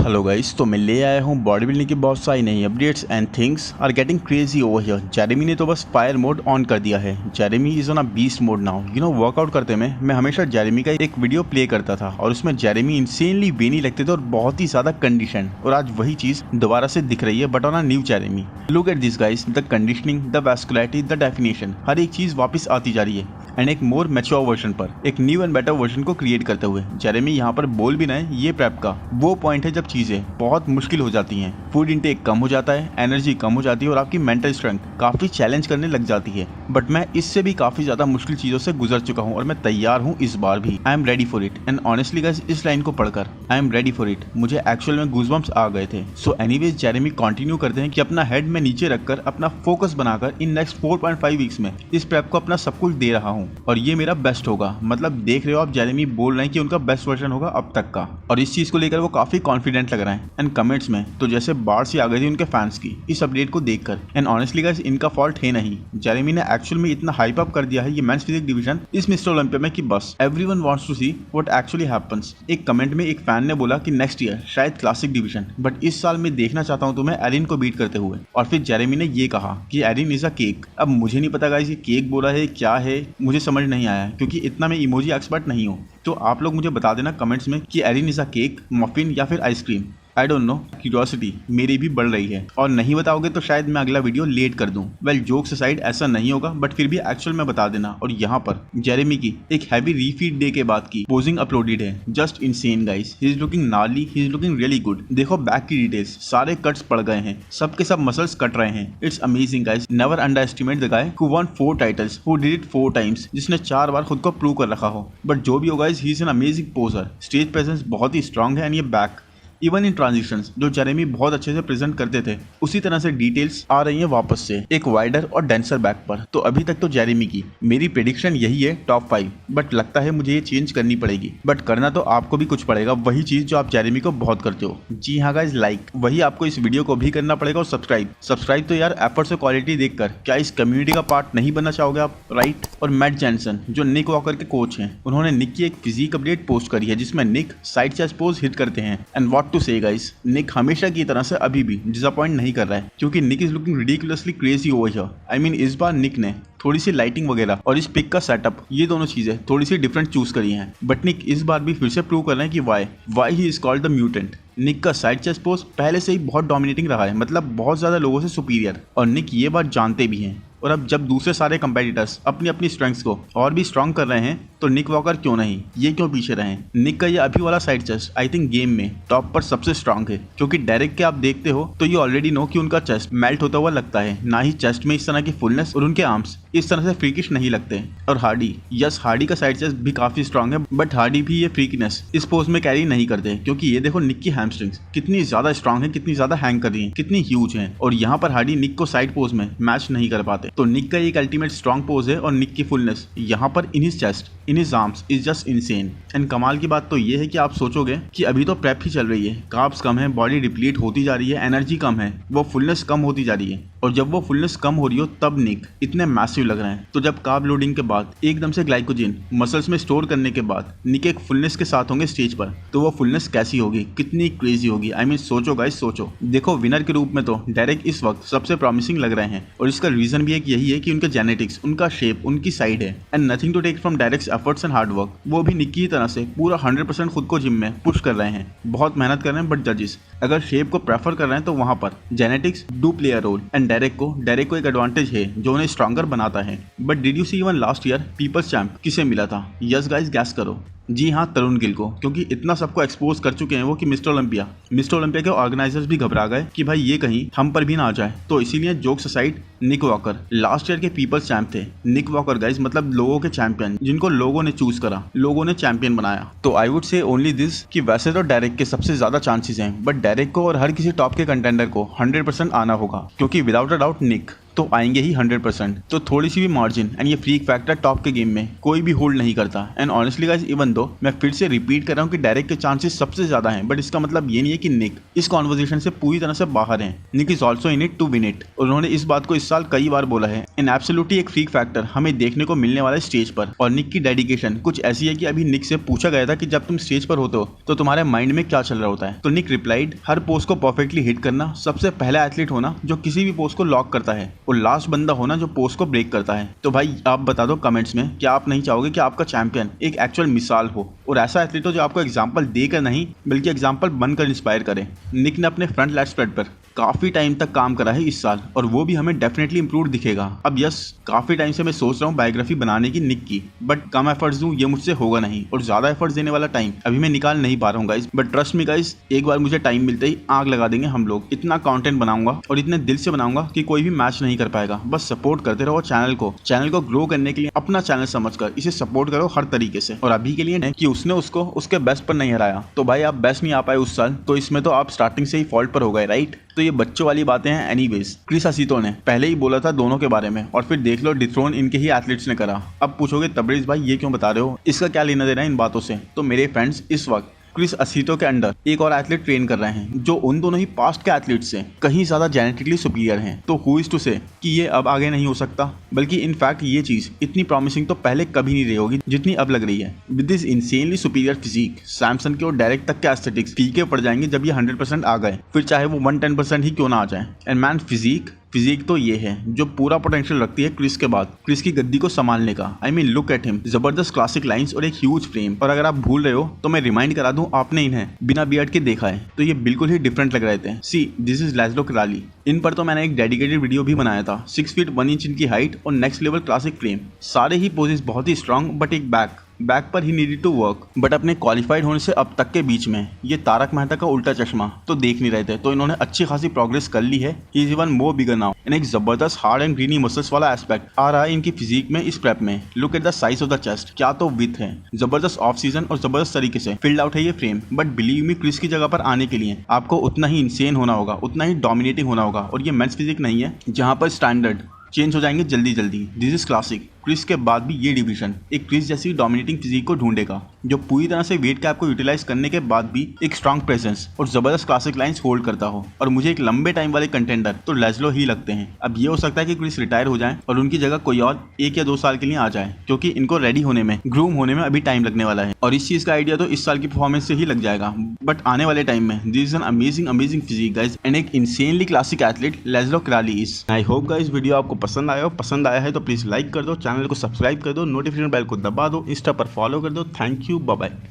Hello guys, तो मैं ले आया हूँ बॉडी बिल्डिंग की बहुत सारी नई updates and things are getting crazy over here. Jeremy ने तो बस फायर मोड ऑन कर दिया है। Jeremy is on a beast mode now. Workout करते में मैं हमेशा जेरेमी का एक वीडियो प्ले करता था और उसमें जेरेमी इंसेनली बेनी लगते थे और बहुत ही ज्यादा कंडीशन, और आज वही चीज दोबारा से दिख रही है but on a new Jeremy. Look at this guys, the conditioning, the vascularity, the definition, हर एक चीज वापस आती जा रही है एंड एक मोर मैच्योर वर्जन पर, एक न्यू एंड बेटर वर्जन को क्रिएट करते हुए। जेरेमी यहाँ पर बोल भी रहे हैं, ये प्रेप का वो पॉइंट है जब चीजें बहुत मुश्किल हो जाती हैं, फूड इंटेक कम हो जाता है, एनर्जी कम हो जाती है और आपकी मेंटल स्ट्रेंथ काफी चैलेंज करने लग जाती है। बट मैं इससे भी काफी ज्यादा मुश्किल चीजों से गुजर चुका हूँ और मैं तैयार हूँ इस बार भी। I am ready for it and honestly guys, इस लाइन को पढ़कर I am ready for it मुझे एक्चुअल में गूज़बम्प्स आ गए थे। सो एनीवेज, जेरेमी कंटिन्यू करते हैं कि अपना हेड में नीचे रखकर अपना फोकस बनाकर इन नेक्स्ट 4.5 वीक्स में इस प्रेप को अपना सब कुछ दे रहा हूँ और ये मेरा बेस्ट होगा। मतलब देख रहे हो आप, जेरेमी बोल रहे हैं कि उनका बेस्ट वर्जन होगा अब तक का, और इस चीज को लेकर वो काफी कॉन्फिडेंट लग रहे हैं। एंड कमेंट्स में तो जैसे बाढ़ सी आ गई थी उनके फैंस की इस अपडेट को देखकर। एंड ऑनेस्टली गाइस, इनका फॉल्ट है नहीं, जेरेमी ने एक्चुअल में इतना हाइप अप कर दिया है ये मेंस फिजिक डिवीजन इस मिस्टर ओलंपिया में कि बस everyone wants to see what actually happens. एक कमेंट में एक फैन ने बोला कि नेक्स्ट ईयर शायद क्लासिक डिवीजन, बट इस साल मैं देखना चाहता हूं तुम्हें एरिन को बीट करते हुए। और फिर जेरेमी ने ये कहा कि एरिन इज अ केक। अब मुझे नहीं पता गाइस, ये केक बोला है क्या है, मुझे समझ नहीं आया क्योंकि इतना मैं इमोजी एक्सपर्ट नहीं हूँ। तो आप लोग मुझे बता देना कमेंट्स में कि Erin is a cake, muffin या फिर ice cream. I don't know, curiosity मेरी भी बढ़ रही है और नहीं बताओगे तो शायद मैं अगला वीडियो लेट कर दूं। वेल, जोक्स असाइड ऐसा नहीं होगा, बट फिर भी एक्चुअल में बता देना। और यहाँ पर जेरेमी की एक हैवी रीफीड डे के बाद की पोजिंग अपलोडेड है, just insane guys. He is looking gnarly, he is looking really good. देखो बैक की डिटेल्स, सारे कट्स पड़ गए हैं, सब के सब मसल्स कट रहे हैं। It's amazing guys. Never under estimate the guy who one 4 titles, who did it 4 times, जिसने 4 बार खुद को प्रूव कर रखा हो। बट जो भी हो guys, he is an amazing पोजर। Stage presence बहुत ही स्ट्रांग है एंड ये बैक इवन इन ट्रांजिशंस जो जेरेमी बहुत अच्छे से प्रेजेंट करते थे उसी तरह से डिटेल्स आ रही हैं वापस से एक वाइडर और डेंसर बैक पर। तो अभी तक तो जेरेमी की मेरी प्रेडिक्शन यही है टॉप 5, बट लगता है मुझे ये चेंज करनी पड़ेगी। बट करना तो आपको भी कुछ पड़ेगा, वही चीज जो आप जेरेमी को बहुत करते हो। जी हाँ गाइस, लाइक वही आपको इस वीडियो को भी करना पड़ेगा और सब्सक्राइब तो यार एफर्ट्स और क्वालिटी देखकर क्या इस कम्युनिटी का पार्ट नहीं बनना चाहोगे आप, राइट? और मैट जैनसन जो निक वॉकर के कोच हैं, उन्होंने निक की एक फिजिक अपडेट पोस्ट करी है जिसमें निक साइड चेस्ट पोज हिट करते हैं। एंड व्हाट टू से गाइस, निक हमेशा की तरह से अभी भी डिसअपॉइंट नहीं कर रहा है क्योंकि Nick is looking ridiculously crazy over here. I mean इस बार निक ने थोड़ी सी लाइटिंग वगैरह और इस पिक का सेटअप, ये दोनों चीजें थोड़ी सी डिफरेंट चूज करी हैं। बट निक इस बार भी फिर से प्रूव कर रहे हैं कि why he is called the mutant. Nick का साइड चेस्ट पोज पहले से ही बहुत डोमिनेटिंग रहा है, मतलब बहुत ज्यादा लोगों से सुपीरियर, और निक ये बात जानते भी हैं। और अब जब दूसरे सारे कंपेटिटर्स अपनी अपनी स्ट्रेंथ्स को और भी स्ट्रांग कर रहे हैं तो निक वॉकर क्यों नहीं, ये क्यों पीछे रहे? निक का ये अभी वाला side chest I think game में टॉप पर सबसे स्ट्रांग है, क्योंकि डायरेक्ट के आप देखते हो तो ये ऑलरेडी नो कि उनका चेस्ट मेल्ट होता हुआ लगता है, ना ही चेस्ट में इस तरह की फुलनेस, और उनके आर्म्स इस तरह से फ्रीकिश नहीं लगते। और हार्डी, यस हार्डी का साइड चेस्ट भी काफी स्ट्रांग है, बट हार्डी भी ये फ्रीकीनेस इस पोज में कैरी नहीं करते क्योंकि ये देखो निक की हैमस्ट्रिंग्स कितनी ज्यादा स्ट्रांग है, कितनी ज्यादा हैंग कर रही है, कितनी ह्यूज है, और यहाँ पर हार्डी निक को साइड पोज में मैच नहीं कर पाते। तो निक का एक अल्टीमेट स्ट्रांग पोज है और निक की फुलनेस यहाँ पर in his chest, in his arms is just insane. And कमाल की बात तो ये है कि आप सोचोगे कि अभी तो प्रेप ही चल रही है, कार्ब्स कम है, बॉडी डिप्लीट होती जा रही है, एनर्जी कम है, वो फुलनेस कम होती जा रही है, और जब वो फुलनेस कम हो रही हो तब निक इतने मैसिव लग रहे हैं। तो जब कार्ब लोडिंग के बाद एकदम से ग्लाइकोजन मसल्स में स्टोर करने के बाद निक एक फुलनेस के साथ होंगे स्टेज पर, तो वो फुलनेस कैसी होगी, कितनी क्रेजी होगी। आई मीन सोचो गाइस, सोचो। देखो विनर के रूप में तो डायरेक्ट इस वक्त सबसे प्रॉमिसिंग लग रहे हैं, और इसका रीजन भी एक यही है कि उनके जेनेटिक्स, उनका शेप, उनकी साइड है, and nothing to take from Derek efforts and hard work. वो भी निक की तरह से पूरा 100% खुद को जिम में पुश कर रहे हैं, बहुत मेहनत कर रहे हैं। बट जजेस अगर शेप को प्रेफर कर रहे हैं तो वहां पर genetics do play a role, and Derek को एक एडवांटेज है जो उन्हें स्ट्रॉन्गर बनाता है। But did you see even last year people's champ किसे मिला था? यस गाइस, गैस करो। जी हाँ, तरुण गिल को, क्योंकि इतना सबको एक्सपोज कर चुके हैं वो कि मिस्टर ओलंपिया के ऑर्गेनाइजर्स भी घबरा गए कि भाई ये कहीं हम पर भी ना आ जाए। तो इसीलिए जोक्स असाइड, निक वॉकर लास्ट ईयर के पीपल्स चैंप थे। निक वॉकर गाइस मतलब लोगों के चैंपियन, जिनको लोगों ने चूज करा, लोगों ने चैंपियन बनाया। तो I would say only this कि वैसे तो डायरेक्ट के सबसे ज्यादा चांसेस हैं, बट डायरेक्ट को और हर किसी टॉप के कंटेंडर को 100% आना होगा, क्योंकि विदाउट अ डाउट निक तो आएंगे ही 100%। तो थोड़ी सी भी मार्जिन एंड ये फ्रीक फैक्टर टॉप के गेम में कोई भी होल्ड नहीं करता। And honestly guys, even though मैं फिर से रिपीट कर रहा हूँ कि डायरेक्ट के चांसेस सबसे ज्यादा हैं, बट इसका मतलब ये नहीं है कि निक इस कॉन्वर्सेशन से पूरी तरह से बाहर है। Nick is also in it to win it. उन्होंने इस बात को इस साल कई बार बोला है। इन एब्सोल्युटली एक फ्रीक फैक्टर हमें देखने को मिलने वाला है स्टेज पर। और निक की डेडिकेशन कुछ ऐसी है कि अभी निक से पूछा गया था कि जब तुम स्टेज पर होते हो तो तुम्हारे माइंड में क्या चल रहा होता है, तो निक रिप्लाइड, हर पोस्ट को परफेक्टली हिट करना, सबसे पहला एथलीट होना जो किसी भी पोस्ट को लॉक करता है, और लास्ट बंदा होना जो पोस्ट को ब्रेक करता है। तो भाई आप बता दो कमेंट्स में, क्या आप नहीं चाहोगे कि आपका चैंपियन एक एक्चुअल मिसाल हो और ऐसा एथलीट हो जो आपको एग्जांपल देकर नहीं बल्कि एग्जांपल बनकर इंस्पायर करे। निक ने अपने फ्रंट लैट स्प्रेड पर काफी टाइम तक काम करा है इस साल, और वो भी हमें डेफिनेटली इंप्रूव दिखेगा। अब यस, काफी टाइम से मैं सोच रहा हूँ बायोग्राफी बनाने की निक की, बट कम एफर्ट्स दूं ये मुझसे होगा नहीं, और ज्यादा एफर्ट्स देने वाला टाइम अभी मैं निकाल नहीं पा रहा हूँ guys. But trust me guys, एक बार मुझे टाइम मिलते ही आग लगा देंगे हम लोग। इतना कंटेंट बनाऊंगा और इतने दिल से बनाऊंगा कि कोई भी मैच नहीं कर पाएगा। बस सपोर्ट करते रहो चैनल को ग्रो करने के लिए अपना चैनल समझकर इसे सपोर्ट करो हर तरीके से। और अभी के लिए कि उसने उसको उसके बेस्ट पर नहीं हराया, तो भाई आप बेस्ट नहीं आ पाए उस साल, तो इसमें तो आप स्टार्टिंग से ही फॉल्ट पर हो गए, राइट। तो ये बच्चों वाली बातें हैं। एनीवेज, क्रिस असीतो ने पहले ही बोला था दोनों के बारे में, और फिर देख लो डिथ्रोन इनके ही एथलीट्स ने करा। अब पूछोगे तबरेज भाई ये क्यों बता रहे हो, इसका क्या लेना देना इन बातों से। तो मेरे फ्रेंड्स, इस वक्त क्रिस असीतो के अंडर एक और एथलीट ट्रेन कर रहे हैं जो उन दोनों ही पास्ट के एथलीट्स से कहीं ज्यादा जेनेटिकली सुपीरियर हैं। तो हु इज टू से कि ये अब आगे नहीं हो सकता, बल्कि इनफैक्ट ये चीज इतनी प्रॉमिसिंग तो पहले कभी नहीं रही होगी जितनी अब लग रही है। With this insanely superior physique, Samson के और डायरेक्ट तक के एस्थेटिक्स फीके पड़ जाएंगे जब ये 100% आ गए, फिर चाहे वो 110% ही क्यों ना आ जाए। एंड मैन, फिजिक तो ये है जो पूरा पोटेंशियल रखती है क्रिस के बाद क्रिस की गद्दी को संभालने का। I mean look at him, जबरदस्त क्लासिक लाइंस और एक ह्यूज फ्रेम। और अगर आप भूल रहे हो तो मैं रिमाइंड करा दूं, आपने इन्हें बिना बियर्ड के देखा है तो ये बिल्कुल ही डिफरेंट लग रहे थे। सी, दिस इज लैज़लो क्राली। इन पर तो मैंने एक डेडिकेटेड वीडियो भी बनाया था। 6 फीट 1 इंच इनकी हाइट और नेक्स्ट लेवल क्लासिक फ्रेम। सारे ही पोजेस बहुत ही स्ट्रांग, बट एक बैक पर ही नीडेड टू वर्क। बट अपने क्वालिफाइड होने से अब तक के बीच में ये तारक मेहता का उल्टा चश्मा तो देख नहीं रहे थे, तो इन्होंने अच्छी खासी प्रोग्रेस कर ली है। He is even more bigger now. इन एक जबरदस्त हार्ड एंड ग्रीनी मसल्स वाला एस्पेक्ट आ रहा है इनकी फिजिक में इस प्रेप में। Look at the size of the chest, क्या तो विथ है। जबरदस्त ऑफ सीजन और जबरदस्त तरीके से फिल्ड आउट है ये frame. But believe me, Chris की जगह पर आने के लिए आपको उतना ही इंसेन होना होगा, उतना ही डोमिनेटिंग होना होगा। और ये मेंस फिजिक नहीं है जहां पर स्टैंडर्ड चेंज हो जाएंगे जल्दी। This is classic. क्रिस के बाद भी ये डिवीजन एक क्रिस जैसी डोमिनेटिंग फिजिक को ढूंढेगा जो पूरी तरह से वेट कैप को यूटिलाइज करने के बाद भी एक स्ट्रांग प्रेजेंस और जबरदस्त क्लासिक लाइंस होल्ड करता हो। और मुझे एक लंबे टाइम वाले कंटेंडर तो लैज़लो ही लगते हैं। अब ये हो सकता है कि क्रिस रिटायर हो जाए और उनकी जगह कोई और 1 या 2 साल के लिए आ जाए, क्योंकि इनको रेडी होने में, ग्रूम होने में अभी टाइम लगने वाला है। और इस चीज का आइडिया तो इस साल की परफॉर्मेंस से ही लग जाएगा। बट आने वाले टाइम में this is an amazing physique guys, and एक insanely classic athlete Laszlo Kraly is. I hope guys video आपको पसंद आया है तो प्लीज लाइक कर दो, चैनल को सब्सक्राइब कर दो, नोटिफिकेशन बेल को दबा दो, इंस्टा पर फॉलो कर दो। Thank you, bye bye.